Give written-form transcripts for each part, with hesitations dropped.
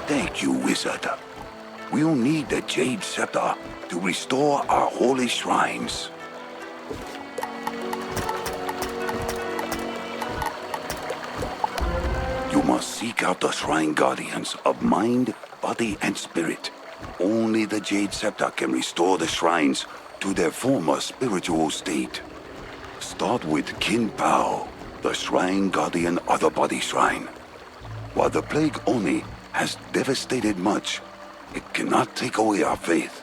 Thank you, Wizard. We'll need the Jade Scepter to restore our holy shrines. You must seek out the Shrine Guardians of mind, body, and spirit. Only the Jade Scepter can restore the shrines to their former spiritual state. Start with Kin Pao, the Shrine Guardian of the Body Shrine. While the Plague Oni has devastated much, it cannot take away our faith.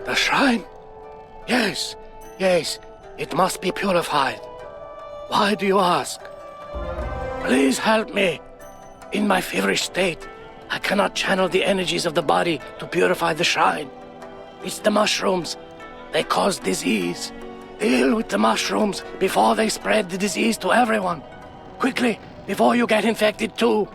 The shrine? Yes, it must be purified. Why do you ask? Please help me. In my feverish state, I cannot channel the energies of the body to purify the shrine. It's the mushrooms. They cause disease. Deal with the mushrooms before they spread the disease to everyone. Quickly, before you get infected too.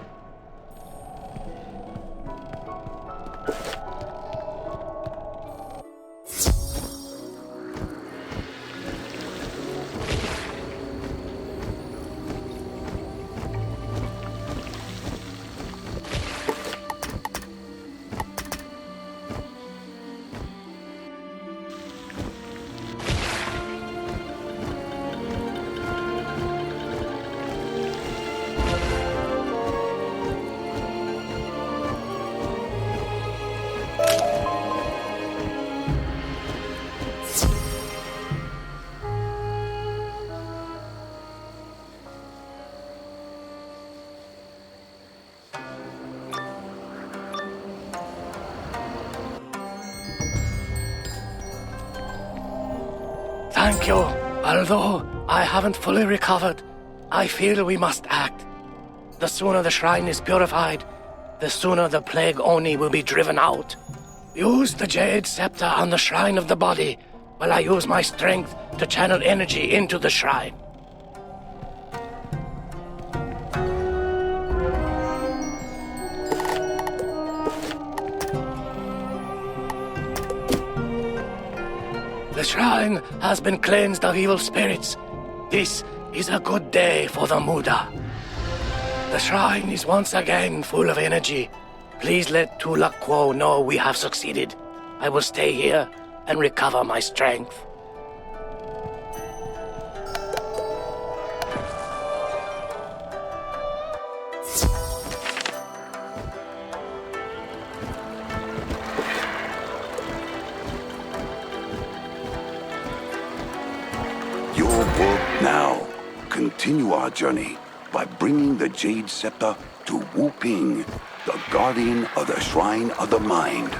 Thank you. Although I haven't fully recovered, I feel we must act. The sooner the shrine is purified, the sooner the plague Oni will be driven out. Use the Jade Scepter on the shrine of the body, while I use my strength to channel energy into the shrine. The shrine has been cleansed of evil spirits. This is a good day for the Muda. The shrine is once again full of energy. Please let Tulakwo know we have succeeded. I will stay here and recover my strength. Your work now. Continue our journey by bringing the Jade Scepter to Wu Ping, the guardian of the Shrine of the Mind.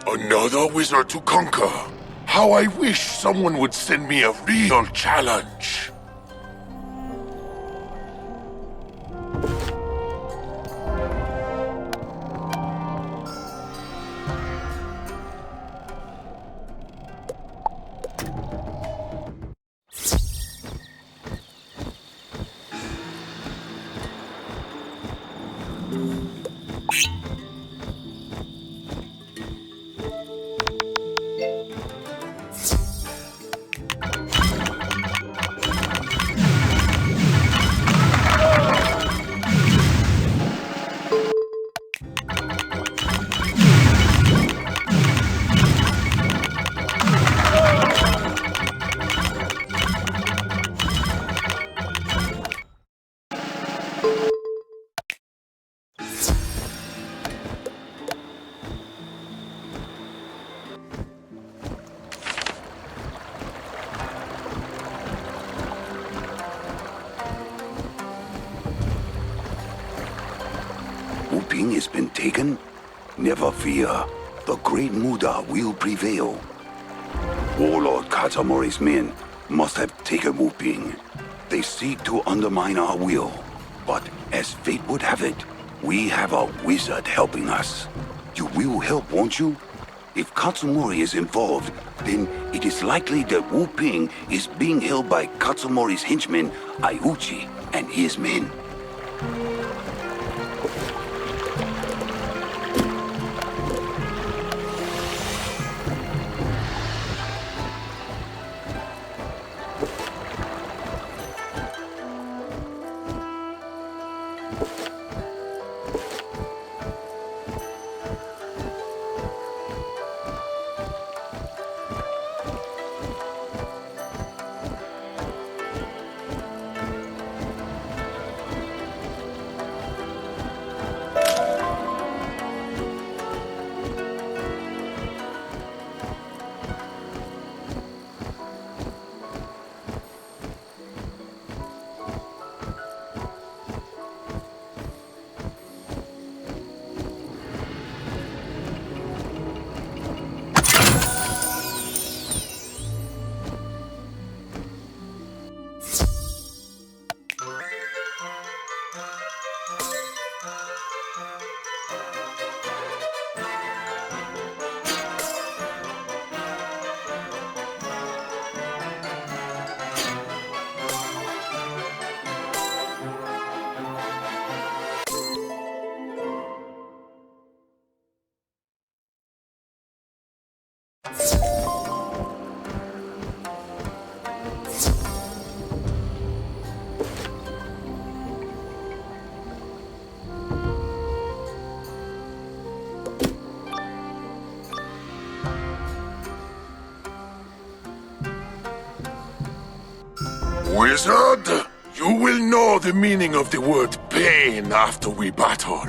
Another wizard to conquer. How I wish someone would send me a real challenge. Wu Ping has been taken? Never fear. The great Muda will prevail. Warlord Katamori's men must have taken Wu Ping. They seek to undermine our will. But as fate would have it, we have a wizard helping us. You will help, won't you? If Katsumori is involved, then it is likely that Wu Ping is being held by Katsumori's henchman, Aiuchi, and his men. Wizard, you will know the meaning of the word pain after we battle.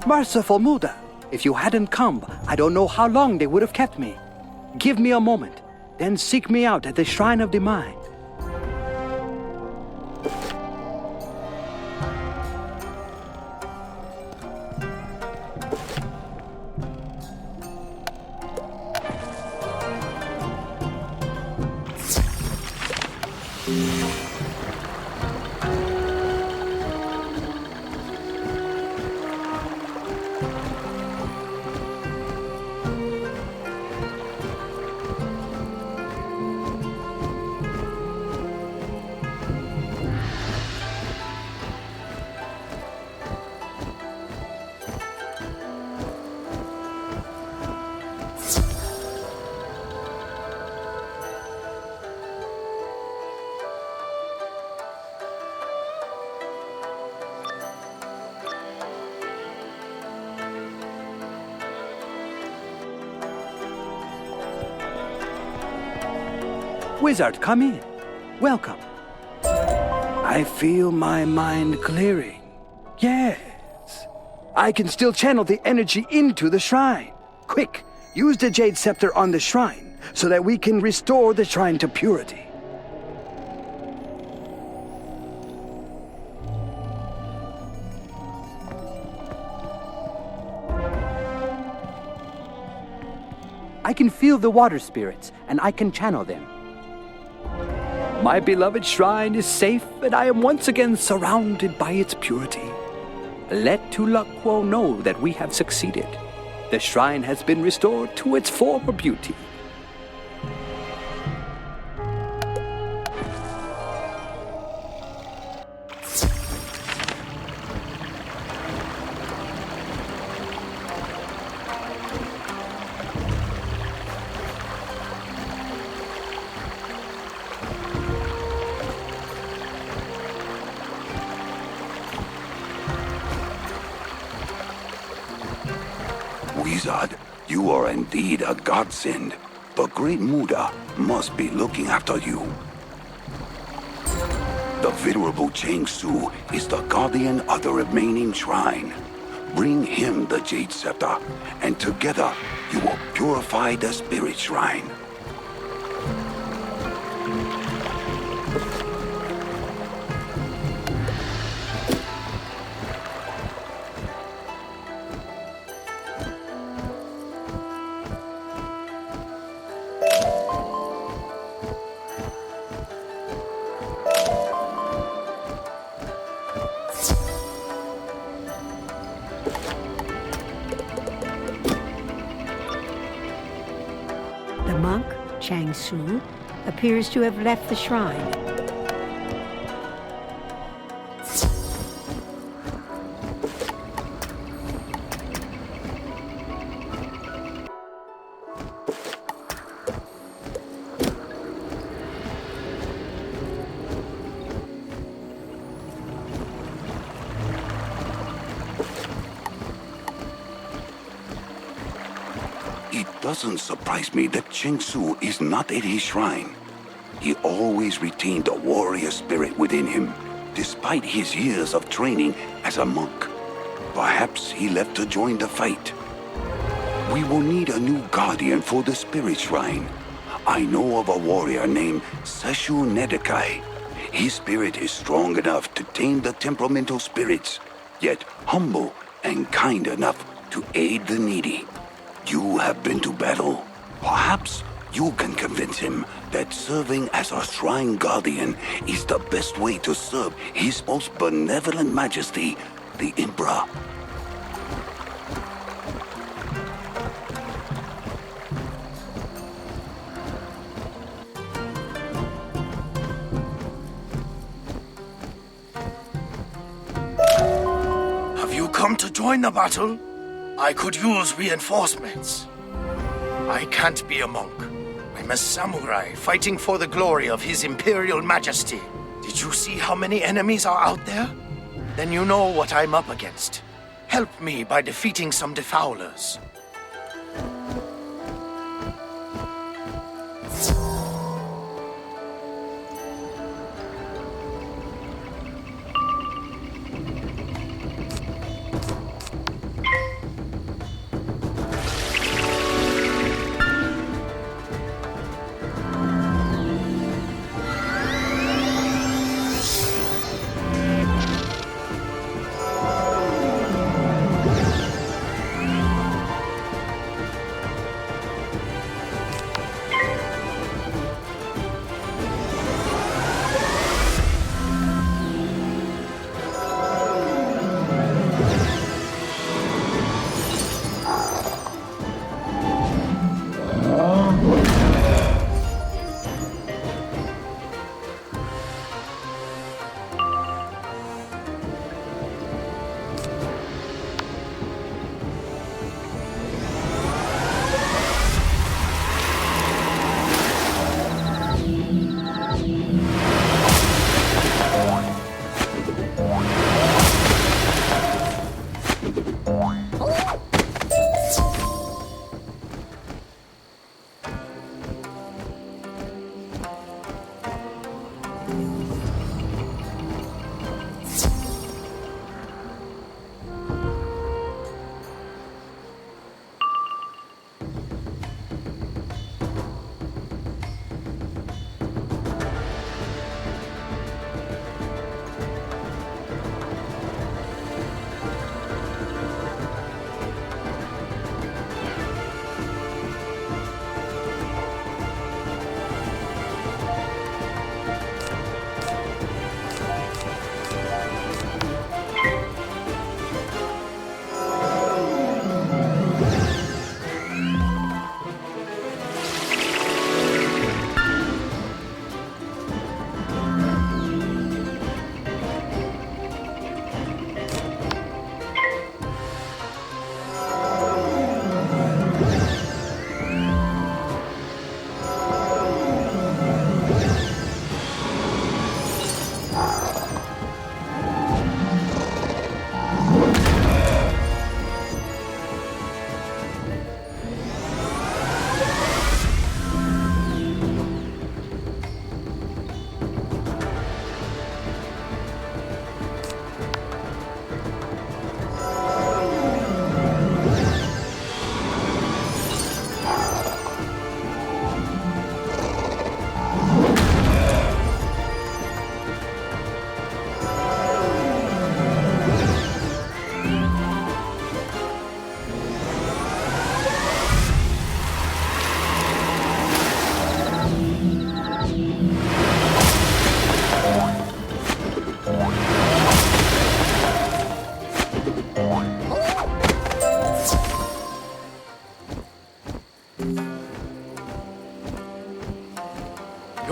Merciful Muda, if you hadn't come, I don't know how long they would have kept me. Give me a moment, then seek me out at the Shrine of the Mind. Wizard, come in. Welcome. I feel my mind clearing. Yes. I can still channel the energy into the shrine. Quick, use the Jade Scepter on the shrine so that we can restore the shrine to purity. I can feel the water spirits, and I can channel them. My beloved shrine is safe, and I am once again surrounded by its purity. Let Tulakwo know that we have succeeded. The shrine has been restored to its former beauty. Wizard, you are indeed a godsend. The great Muda must be looking after you. The venerable Cheng Su is the guardian of the remaining shrine. Bring him the Jade Scepter, and together you will purify the spirit shrine. monk, Chang Su, appears to have left the shrine. It doesn't surprise me that Cheng Su is not at his shrine. He always retained a warrior spirit within him, despite his years of training as a monk. Perhaps he left to join the fight. We will need a new guardian for the spirit shrine. I know of a warrior named Seshu Nedekai. His spirit is strong enough to tame the temperamental spirits, yet humble and kind enough to aid the needy. You have been to battle. Perhaps you can convince him that serving as a shrine guardian is the best way to serve His Most Benevolent Majesty, the Emperor. Have you come to join the battle? I could use reinforcements. I can't be a monk. I'm a samurai fighting for the glory of His Imperial Majesty. Did you see how many enemies are out there? Then you know what I'm up against. Help me by defeating some defoulers.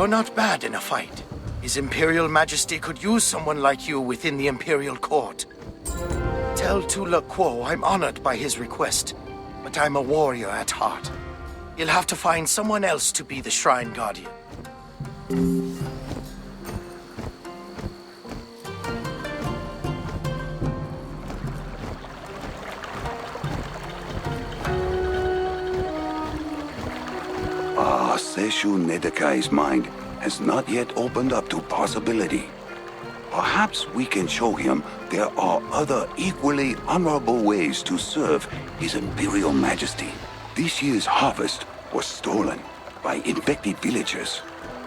You're not bad in a fight. His Imperial Majesty could use someone like you within the Imperial Court. Tell Tula Quo I'm honored by his request, but I'm a warrior at heart. You'll have to find someone else to be the Shrine Guardian. Seshu Nedekai's mind has not yet opened up to possibility. Perhaps we can show him there are other equally honorable ways to serve His Imperial Majesty. This year's harvest was stolen by infected villagers.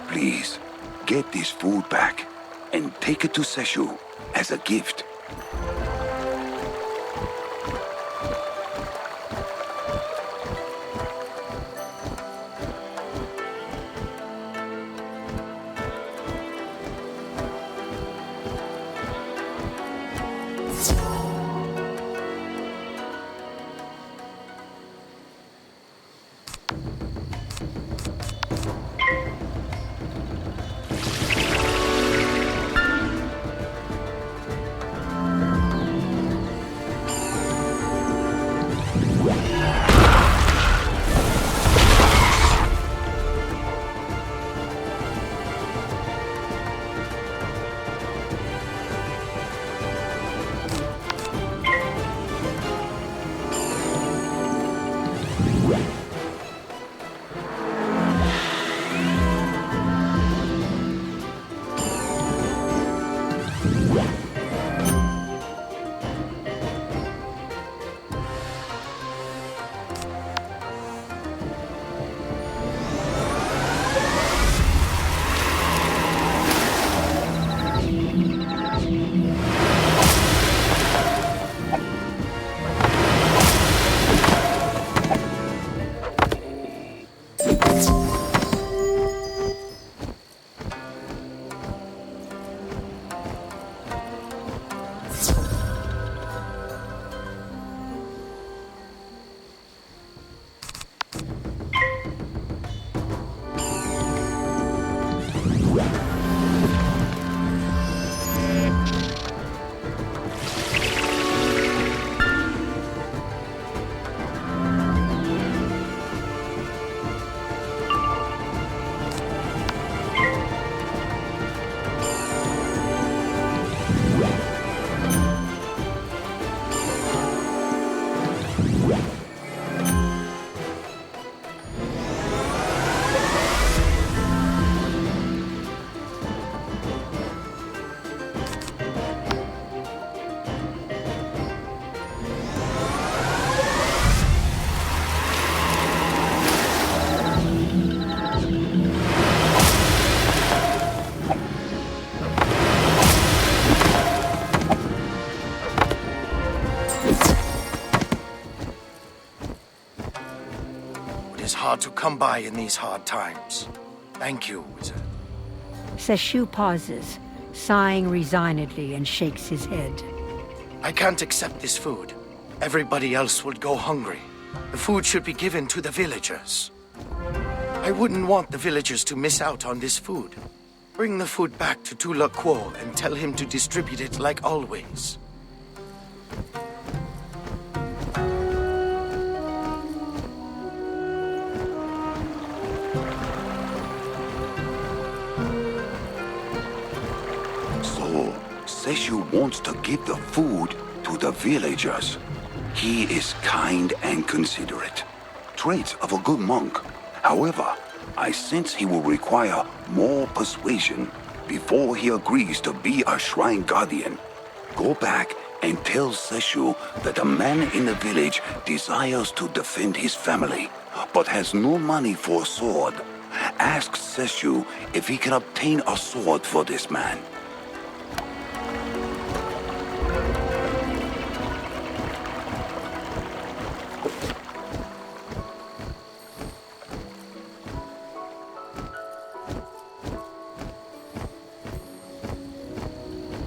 Please, get this food back and take it to Seshu as a gift. Hard to come by in these hard times. Thank you, Wizard. Seshu pauses, sighing resignedly, and shakes his head. I can't accept this food. Everybody else would go hungry. The food should be given to the villagers. I wouldn't want the villagers to miss out on this food. Bring the food back to Tula Quo and tell him to distribute it like always. Seshu wants to give the food to the villagers. He is kind and considerate. Traits of a good monk. However, I sense he will require more persuasion before he agrees to be a shrine guardian. Go back and tell Seshu that a man in the village desires to defend his family, but has no money for a sword. Ask Seshu if he can obtain a sword for this man.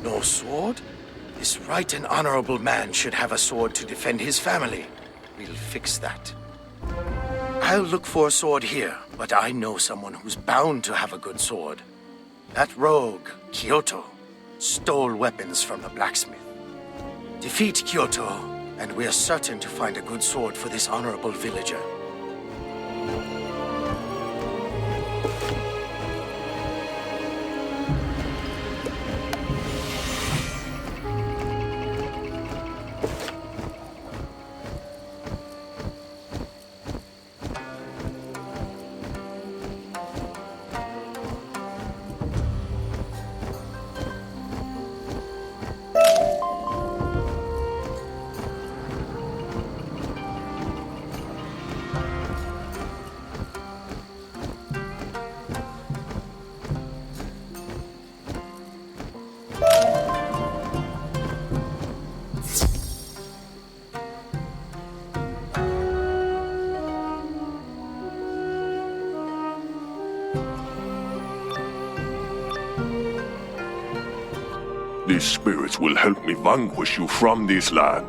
No sword? This right and honorable man should have a sword to defend his family. We'll fix that. I'll look for a sword here, but I know someone who's bound to have a good sword. That rogue, Kyoto, stole weapons from the blacksmith. Defeat Kyoto, and we're certain to find a good sword for this honorable villager. These spirits will help me vanquish you from this land.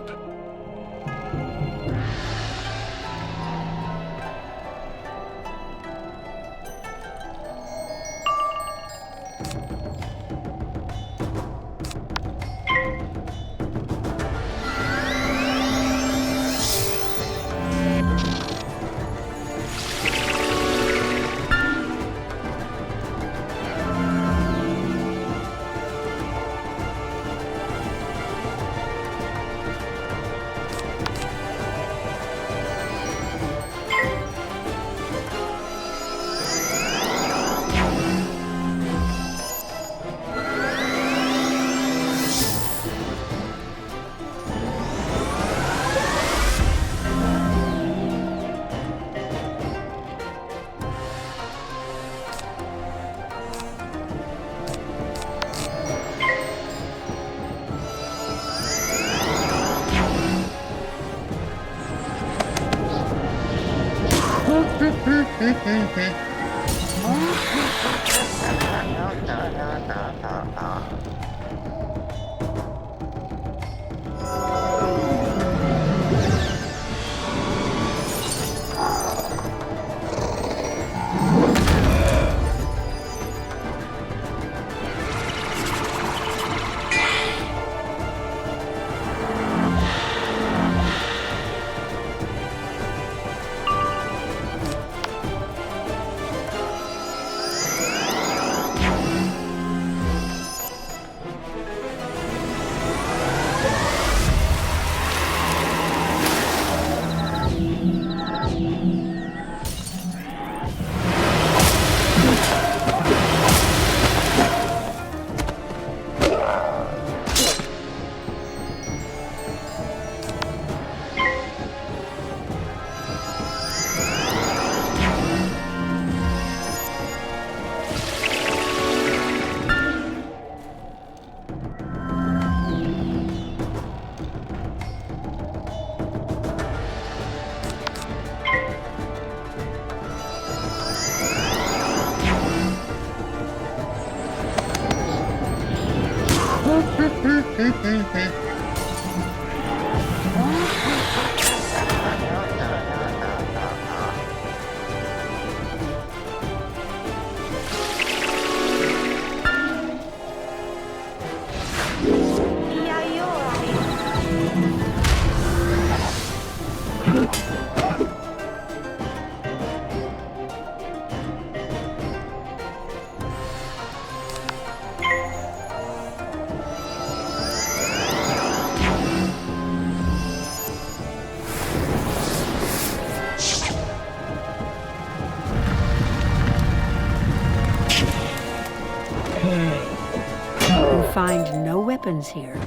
Find no weapons here.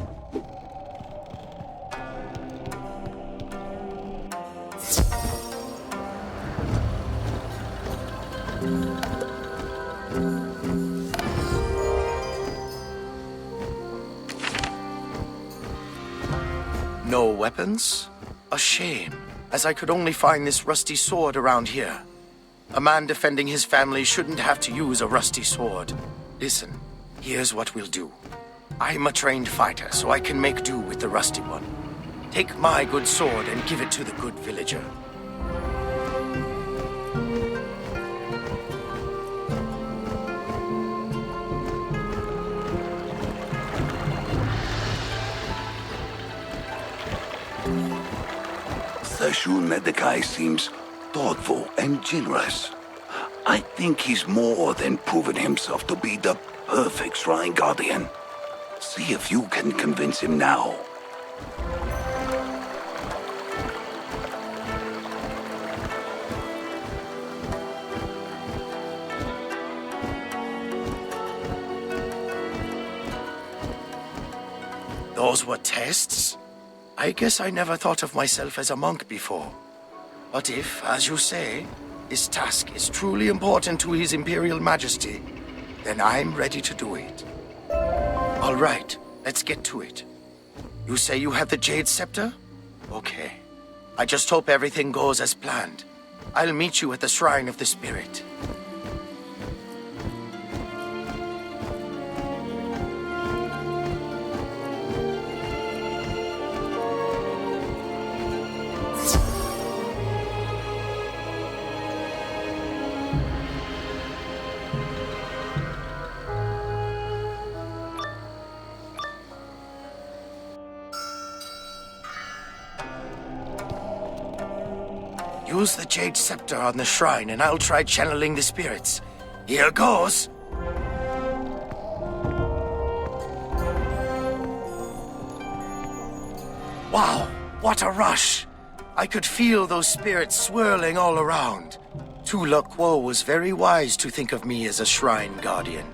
No weapons? A shame, as I could only find this rusty sword around here. A man defending his family shouldn't have to use a rusty sword. Listen, here's what we'll do. I'm a trained fighter, so I can make do with the rusty one. Take my good sword and give it to the good villager. Seshu Nedekai seems thoughtful and generous. I think he's more than proven himself to be the perfect Shrine Guardian. See if you can convince him now. Those were tests? I guess I never thought of myself as a monk before. But if, as you say, this task is truly important to His Imperial Majesty, then I'm ready to do it. All right, let's get to it. You say you have the Jade Scepter? Okay. I just hope everything goes as planned. I'll meet you at the Shrine of the Spirit. Use the Jade Scepter on the shrine, and I'll try channeling the spirits. Here goes! Wow, what a rush! I could feel those spirits swirling all around. Tula Quo was very wise to think of me as a Shrine Guardian.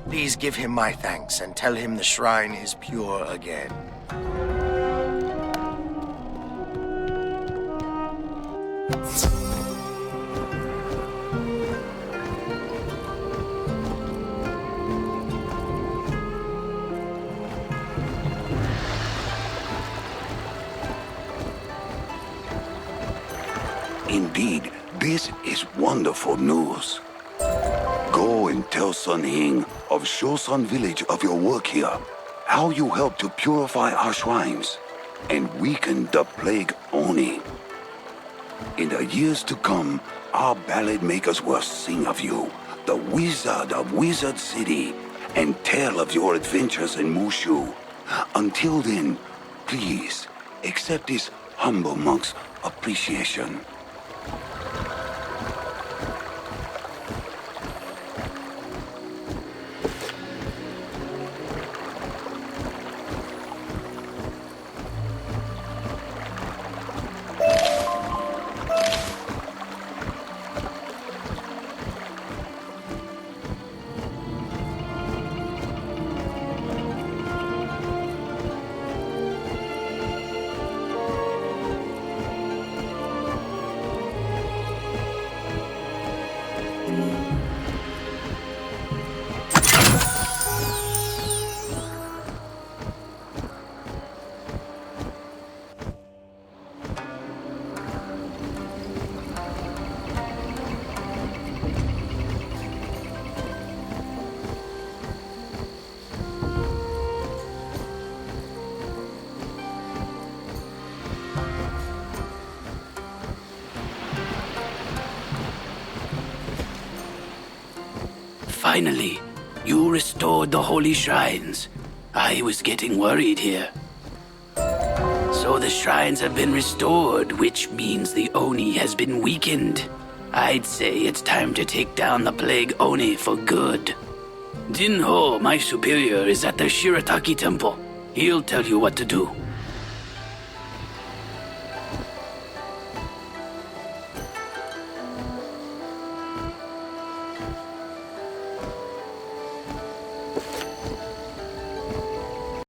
Please give him my thanks and tell him the shrine is pure again. Indeed, this is wonderful news. Go and tell Sun Hing of Shosun Village of your work here, how you help to purify our shrines and weaken the plague Oni. In the years to come, our ballad makers will sing of you, the wizard of Wizard City, and tell of your adventures in Mooshu. Until then, please accept this humble monk's appreciation. Finally, you restored the holy shrines. I was getting worried here. So the shrines have been restored, which means the Oni has been weakened. I'd say it's time to take down the plague Oni for good. Jinho, my superior, is at the Shirataki temple. He'll tell you what to do.